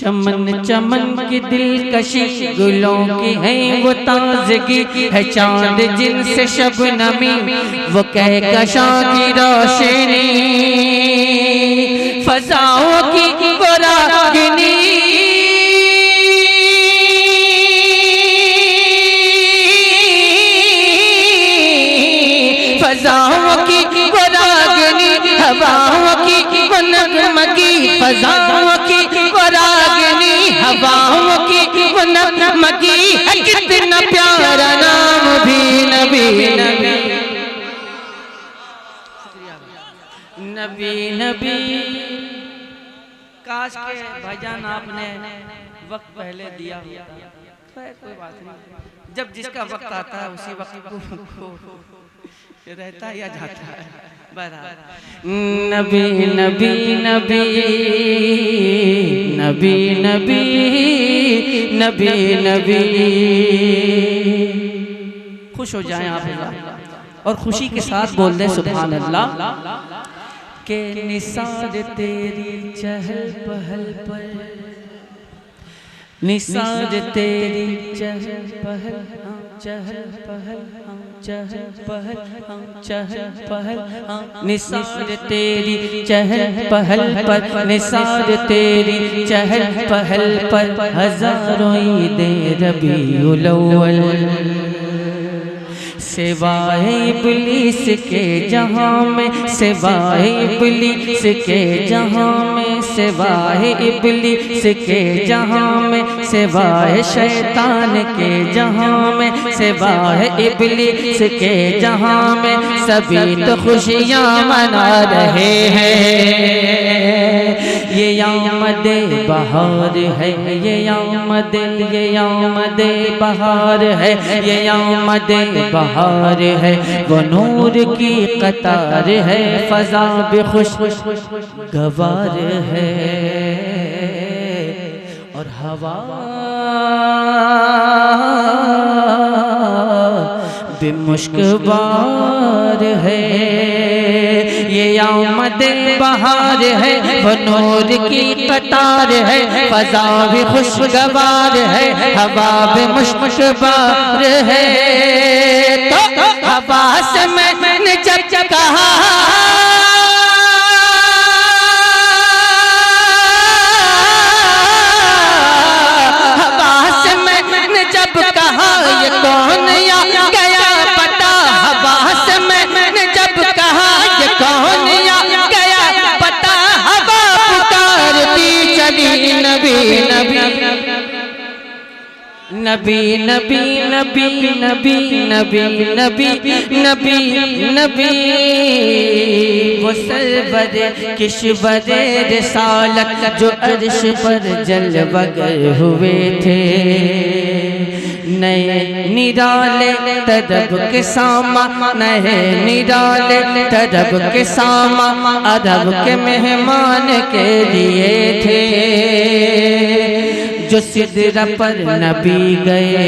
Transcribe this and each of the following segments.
चमन चमन की दिलकशी गुलों की है वो ताजगी है, चांद जिनसे शबनमी वो कहकशा की रोशनी, फजाओं की वो रागिनी, फजाओं की वो रागिनी, हवाओं की वो नगमगी, फजाओं की वो रागिनी, हवाओं की वो नगमगी है, कितना प्यारा नाम भी नबी नबी नबी नबी। काश के भाईजान आपने वक्त पहले दिया होता, कोई बात नहीं, जब जिसका वक्त आता है उसी वक्त को रहता या जाता है। नबी नबी नबी नबी नबी नबी नबी। खुश हो जाएं आप और खुशी के साथ बोल दें सुभान अल्लाह। के निसार तेरी चहल पहल पर, निसार तेरी चहल पहल, चहल पहल, चहल पहल, चहल पहल, निसार तेरी चहल पहल पर, निसार तेरी चहल पहल पर, हजारों ईदे रबीउल अव्वल, सिवाए इब्लीस के जहां में, सिवाए इब्लीस के जहां में, सिवाए इब्लीस के जहां में, सिवाए शैतान के जहां में, सिवाए इब्लीस के जहां में, सभी तो खुशियां मना रहे हैं। ये आमदे बहार है, ये आमदे, ये आमदे बहार है, ये आमदे बहार है, वो नूर की कतार है, फजा भी खुश गवार है, और हवा भी मुश्कबार है। ये आमद बहार है, वो नूर की कतार है, फजा भी खुशगवार है, हवा भी मुश्कबार है। तो हवा से मैंने जब कहा, हवा से मैंने जब कहा ये कौन या गया पता, हवा से मैंने जब कहा ये कौन या गया पता, हवा पुकारती चली नबी नबी नबी नबी नबी नबी नबी नबी नबी नबी। वो सरवर किश्वर रिसालत जो अर्श पर जलवगर हुए थे, नए निराले तदब के सामा, नए निराले तदब के सामा, अदब के मेहमान के लिए थे, जो सिदरा पर नबी गए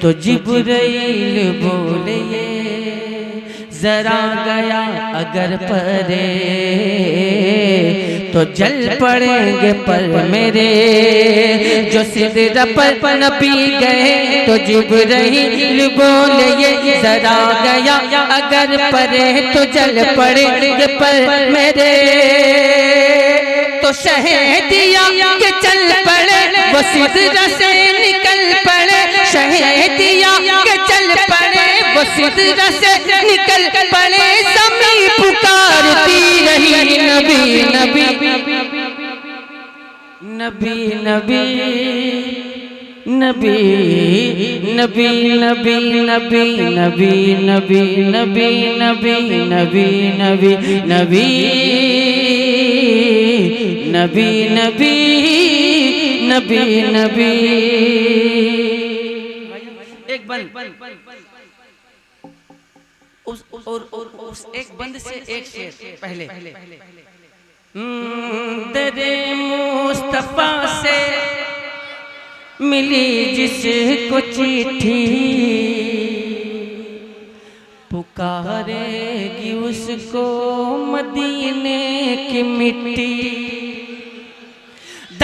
तो जिब्राइल बोले जरा गया अगर परे तो जल पड़ेंगे पर मेरे, जो सिदरा पर नबी गए तो जिब्राइल बोले ये जरा गया अगर परे तो जल पड़ेंगे पर मेरे, तो शह दिया कि चल पड़े वो सिदरा से निकल पड़े, शह दिया कि चल पड़े वो सिदरा से निकल पड़े, ज़मीं पुकारती रही नबी नबी नबी नबी नबी नबी नबी नबी नबी नबी नबी नबी नबी नबी नबी नबी नबी नबी नबी। एक बंद उस एक बंद से एक शेर पहले, दरे मुस्तफा से मिली जिसको चिट्ठी, पुकारेगी उसको मदीने की मिट्टी,